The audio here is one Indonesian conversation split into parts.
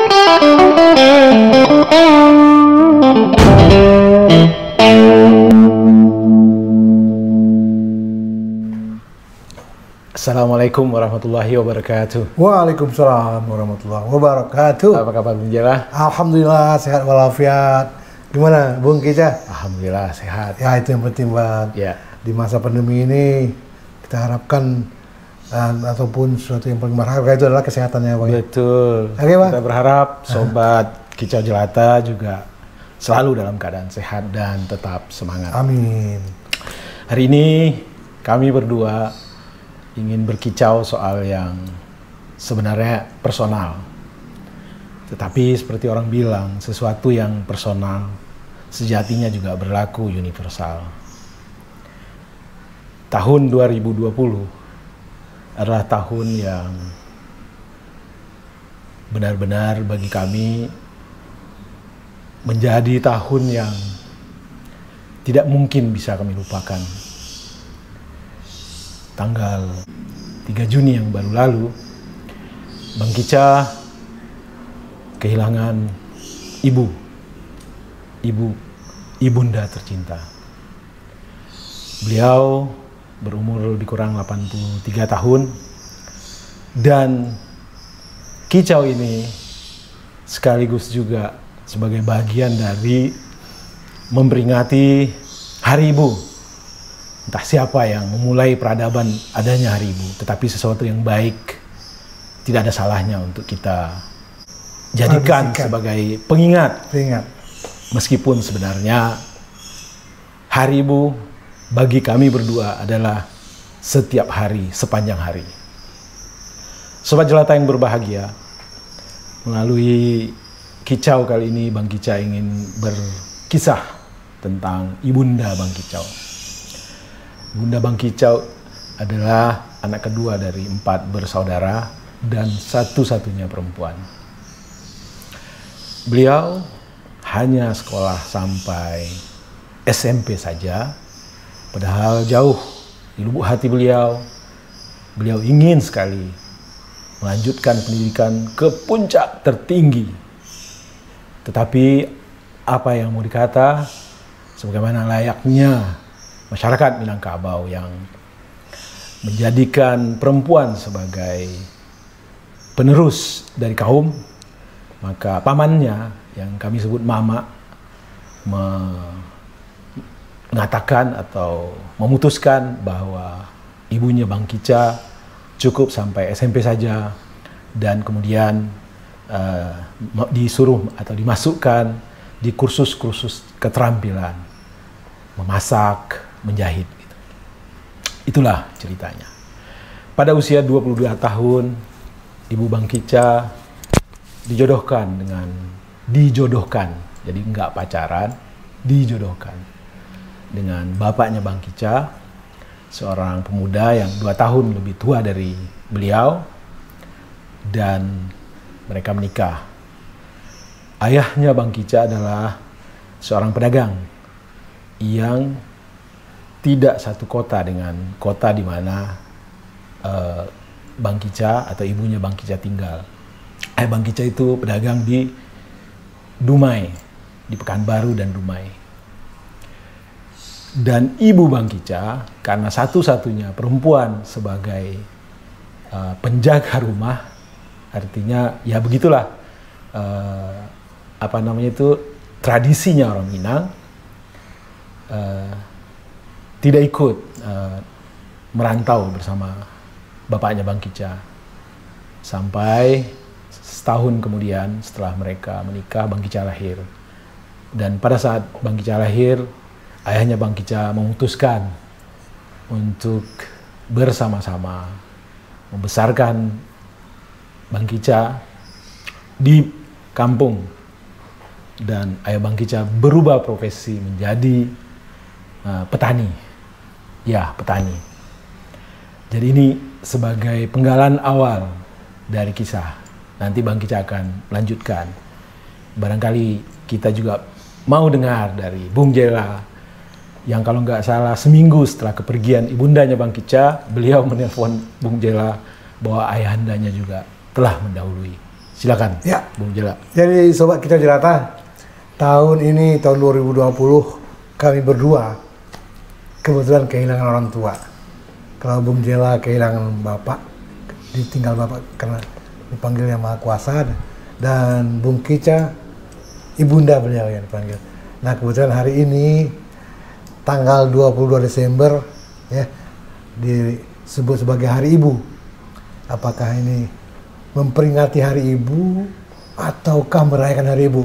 Assalamualaikum warahmatullahi wabarakatuh. Waalaikumsalam warahmatullahi wabarakatuh. Apa kabar Bung Jela? Alhamdulillah sehat walafiat. Gimana Bung Kica? Alhamdulillah sehat. Ya itu yang penting Bang. Ya. Di masa pandemi ini kita harapkan ataupun sesuatu yang paling berharga itu adalah kesehatannya Bang. Betul. Oke, Bang. Kita berharap sobat Kicau Jelata juga selalu dalam keadaan sehat dan tetap semangat. Amin. Hari ini kami berdua ingin berkicau soal yang sebenarnya personal. Tetapi seperti orang bilang, sesuatu yang personal sejatinya juga berlaku universal. Tahun 2020 adalah tahun yang benar-benar bagi kami menjadi tahun yang tidak mungkin bisa kami lupakan. Tanggal 3 Juni yang baru lalu, Bang Kica kehilangan ibunda tercinta. Beliau berumur lebih kurang 83 tahun dan Kicau ini sekaligus juga sebagai bagian dari memperingati Hari Ibu. Entah siapa yang memulai peradaban adanya Hari Ibu, tetapi sesuatu yang baik tidak ada salahnya untuk kita jadikan sebagai pengingat. Meskipun sebenarnya Hari Ibu bagi kami berdua adalah setiap hari, sepanjang hari. Sobat Jelata yang berbahagia, melalui Kicau kali ini Bang Kica ingin berkisah tentang ibunda Bang Kicau. Bunda Bang Kicau adalah anak kedua dari 4 bersaudara dan satu-satunya perempuan. Beliau hanya sekolah sampai SMP saja, padahal jauh di lubuk hati beliau ingin sekali melanjutkan pendidikan ke puncak tertinggi. Tetapi apa yang mau dikata, sebagaimana layaknya masyarakat Minangkabau yang menjadikan perempuan sebagai penerus dari kaum, maka pamannya yang kami sebut mama mengatakan atau memutuskan bahwa ibunya Bang Kica cukup sampai SMP saja dan kemudian disuruh atau dimasukkan di kursus-kursus keterampilan memasak, menjahit gitu. Itulah ceritanya. Pada usia 22 tahun, Ibu Bang Kica dijodohkan, jadi enggak pacaran, dijodohkan dengan bapaknya Bang Kica, seorang pemuda yang 2 tahun lebih tua dari beliau, dan mereka menikah. Ayahnya Bang Kica adalah seorang pedagang yang tidak satu kota dengan kota di mana Bang Kica atau ibunya Bang Kica tinggal. Bang Kica itu pedagang di Dumai, di Pekanbaru dan Dumai. Dan ibu Bang Kica, karena satu-satunya perempuan sebagai penjaga rumah, artinya ya begitulah tradisinya orang Minang, tidak ikut merantau bersama bapaknya Bang Kica. Sampai setahun kemudian setelah mereka menikah, Bang Kica lahir. Dan pada saat Bang Kica lahir, ayahnya Bang Kica memutuskan untuk bersama-sama membesarkan Bang Kica di kampung. Dan ayah Bang Kica berubah profesi menjadi petani. Ya, petani. Jadi ini sebagai penggalan awal dari kisah. Nanti Bang Kica akan lanjutkan. Barangkali kita juga mau dengar dari Bung Jela, yang kalau nggak salah seminggu setelah kepergian ibundanya Bang Kica, beliau menelpon Bung Jela bahwa ayahandanya juga telah mendahului. Silakan, Ya. Bung Jela. Jadi sobat kita jelata, tahun ini tahun 2020 kami berdua kebetulan kehilangan orang tua. Kalau Bung Jela kehilangan bapak, ditinggal bapak karena dipanggil Yang Maha Kuasa, dan Bung Kica ibunda beliau yang dipanggil. Nah kebetulan hari ini tanggal 22 Desember ya disebut sebagai Hari Ibu. Apakah ini memperingati Hari Ibu ataukah merayakan Hari Ibu?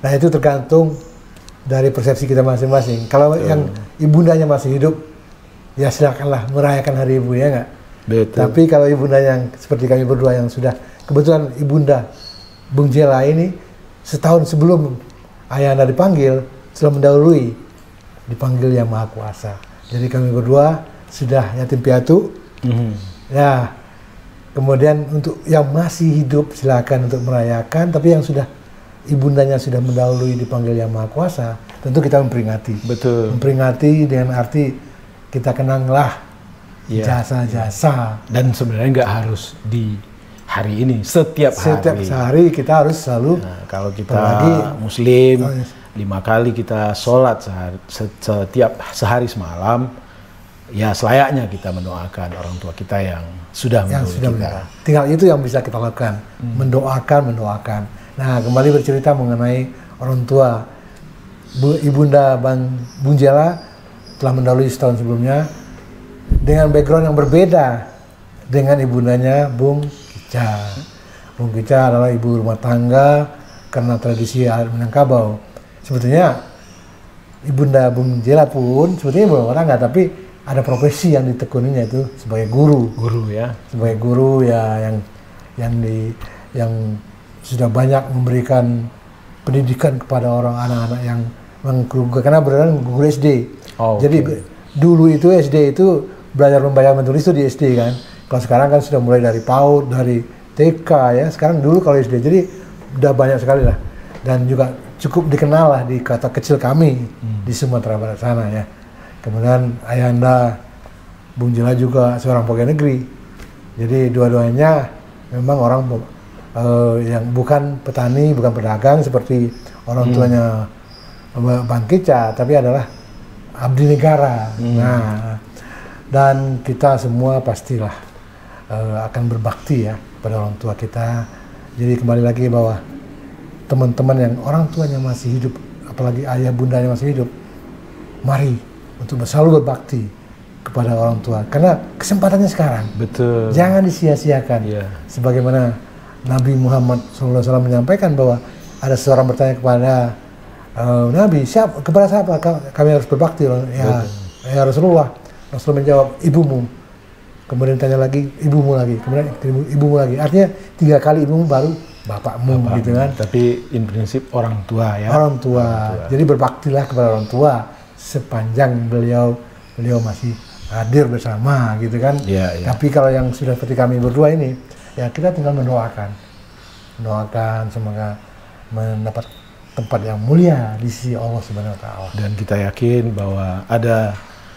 Nah itu tergantung dari persepsi kita masing-masing. Kalau yang ibundanya masih hidup, ya silakanlah merayakan Hari Ibu, ya nggak? Betul. Tapi kalau ibunda yang seperti kami berdua yang sudah, kebetulan ibunda Bung Jela ini setahun sebelum ayahanda dipanggil, sudah mendahului dipanggil Yang Maha Kuasa. Jadi kami berdua sudah yatim piatu. Ya, kemudian untuk yang masih hidup silakan untuk merayakan, tapi yang sudah ibundanya sudah mendahului dipanggil Yang Maha Kuasa, tentu kita memperingati. Betul. Memperingati dengan arti kita kenanglah jasa-jasa. Dan sebenarnya nggak harus di hari ini, setiap hari kita harus selalu. Nah, kalau kita Muslim, 5 kali kita sholat setiap sehari semalam, ya selayaknya kita mendoakan orang tua kita yang sudah mendahului kita. Tinggal itu yang bisa kita lakukan, mendoakan. Nah, kembali bercerita mengenai orang tua, ibunda Bung Jela telah mendahului setahun sebelumnya dengan background yang berbeda dengan ibundanya Bung Kica. Bung Kica adalah ibu rumah tangga karena tradisi adat Minangkabau. Sebetulnya ibunda Bung Jela pun sebetulnya bukan orang nggak, tapi ada profesi yang ditekuninya itu sebagai guru. Guru ya. Sebagai guru ya yang sudah banyak memberikan pendidikan kepada orang anak-anak yang karena beneran guru SD. Jadi dulu itu SD itu belajar membaca menulis itu di SD kan. Kalau sekarang kan sudah mulai dari PAUD, dari TK ya. Sekarang dulu kalau SD, jadi udah banyak sekali lah. Dan juga cukup dikenal lah di kota kecil kami di Sumatera Barat sana ya. Kemudian ayahanda Bung Jela juga seorang pegawai negeri. Jadi dua-duanya memang orang yang bukan petani, bukan pedagang seperti orang tuanya Bang Kica, tapi adalah abdi negara. Nah, dan kita semua pastilah akan berbakti ya pada orang tua kita. Jadi kembali lagi bahwa teman-teman yang orang tuanya masih hidup, apalagi ayah bundanya masih hidup, mari untuk selalu berbakti kepada orang tua, karena kesempatannya sekarang. Betul. Jangan disia-siakan. Sebagaimana Nabi Muhammad SAW menyampaikan bahwa ada seorang bertanya kepada Nabi, kepada siapa kami harus berbakti? Ya Rasulullah. Rasulullah menjawab, ibumu. Kemudian tanya lagi, ibumu lagi. Kemudian ibumu lagi. Artinya 3 kali ibumu baru bapakmu gitu kan. Tapi in prinsip orang tua ya. Orang tua. Jadi berbaktilah kepada orang tua sepanjang beliau masih hadir bersama gitu kan. Tapi kalau yang sudah seperti kami berdua ini, ya kita tinggal mendoakan semoga mendapat tempat yang mulia di sisi Allah Subhanahu wa taala. Dan kita yakin bahwa ada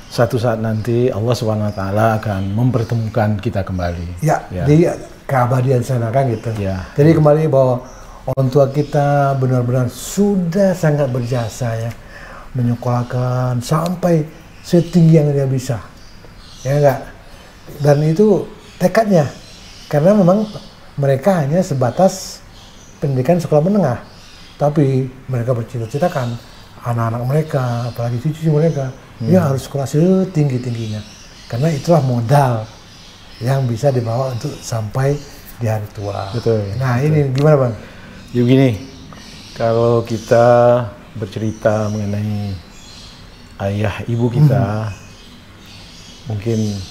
satu saat nanti Allah Subhanahu wa taala akan mempertemukan kita kembali. Di keabadian sana kan gitu. Jadi kembali bahwa orang tua kita benar-benar sudah sangat berjasa ya, menyekolahkan sampai setinggi yang dia bisa. Ya enggak? Dan itu tekadnya. Karena memang mereka hanya sebatas pendidikan sekolah menengah. Tapi mereka bercita-citakan anak-anak mereka, apalagi cucu mereka, dia harus sekolah setinggi-tingginya. Karena itulah modal yang bisa dibawa untuk sampai di hari tua. Betul. Nah ini gimana Bang? Ya begini, kalau kita bercerita mengenai ayah ibu kita, mungkin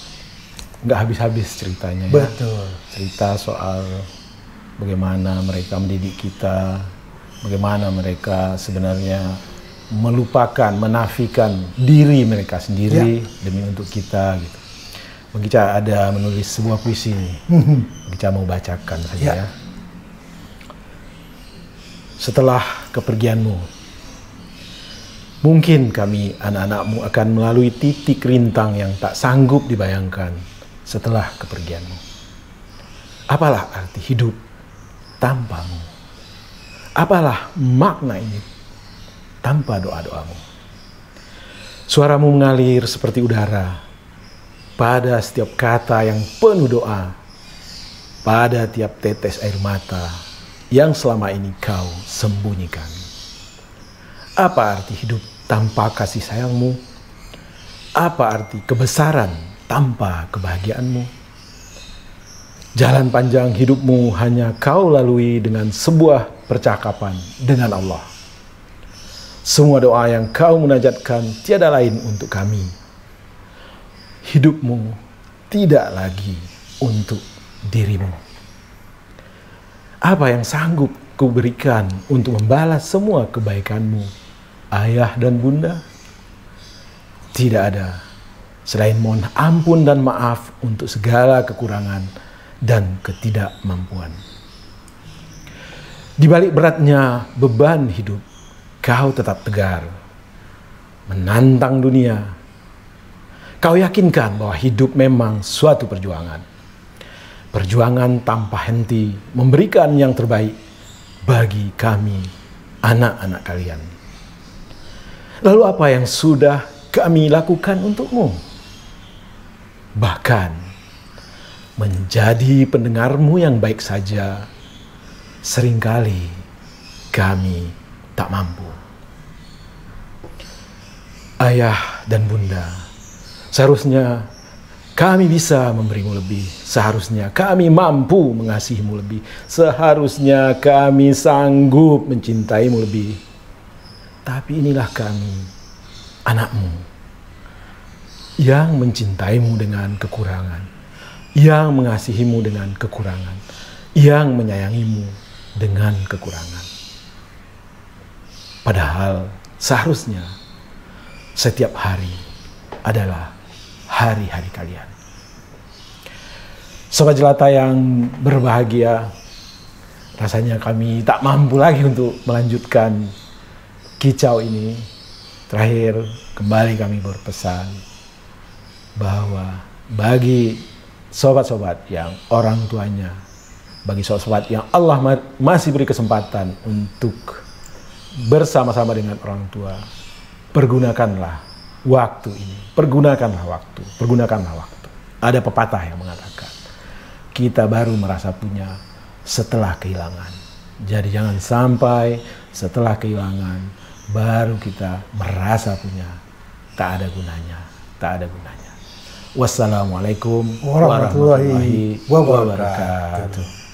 nggak habis-habis ceritanya. Betul. Cerita soal bagaimana mereka mendidik kita, bagaimana mereka sebenarnya melupakan, menafikan diri mereka sendiri demi untuk kita gitu. Bang Kica ada menulis sebuah puisi nih. Bang Kica mau bacakan saja ya. Setelah kepergianmu, mungkin kami anak-anakmu akan melalui titik rintang yang tak sanggup dibayangkan setelah kepergianmu. Apalah arti hidup tanpamu? Apalah makna ini tanpa doa-doamu? Suaramu mengalir seperti udara pada setiap kata yang penuh doa, pada tiap tetes air mata yang selama ini kau sembunyikan. Apa arti hidup tanpa kasih sayangmu? Apa arti kebesaran tanpa kebahagiaanmu? Jalan panjang hidupmu hanya kau lalui dengan sebuah percakapan dengan Allah. Semua doa yang kau munajatkan tiada lain untuk kami. Hidupmu tidak lagi untuk dirimu. Apa yang sanggup kau berikan untuk membalas semua kebaikanmu, ayah dan bunda? Tidak ada selain mohon ampun dan maaf untuk segala kekurangan dan ketidakmampuan. Di balik beratnya beban hidup, kau tetap tegar, menantang dunia. Kau yakinkan bahwa hidup memang suatu perjuangan. Perjuangan tanpa henti memberikan yang terbaik bagi kami, anak-anak kalian. Lalu apa yang sudah kami lakukan untukmu? Bahkan menjadi pendengarmu yang baik saja, seringkali kami tak mampu. Ayah dan bunda, seharusnya kami bisa memberimu lebih. Seharusnya kami mampu mengasihimu lebih. Seharusnya kami sanggup mencintaimu lebih. Tapi inilah kami, anakmu, yang mencintaimu dengan kekurangan, yang mengasihimu dengan kekurangan, yang menyayangimu dengan kekurangan. Padahal seharusnya setiap hari adalah hari-hari kalian. Sobat Jelata yang berbahagia, rasanya kami tak mampu lagi untuk melanjutkan kicau ini. Terakhir, kembali kami berpesan bahwa bagi sobat-sobat yang orang tuanya, bagi sobat-sobat yang Allah masih beri kesempatan untuk bersama-sama dengan orang tua, pergunakanlah waktu ini, pergunakanlah waktu. Ada pepatah yang mengatakan, kita baru merasa punya setelah kehilangan. Jadi jangan sampai setelah kehilangan baru kita merasa punya. Tak ada gunanya, tak ada gunanya. Wassalamualaikum warahmatullahi wabarakatuh.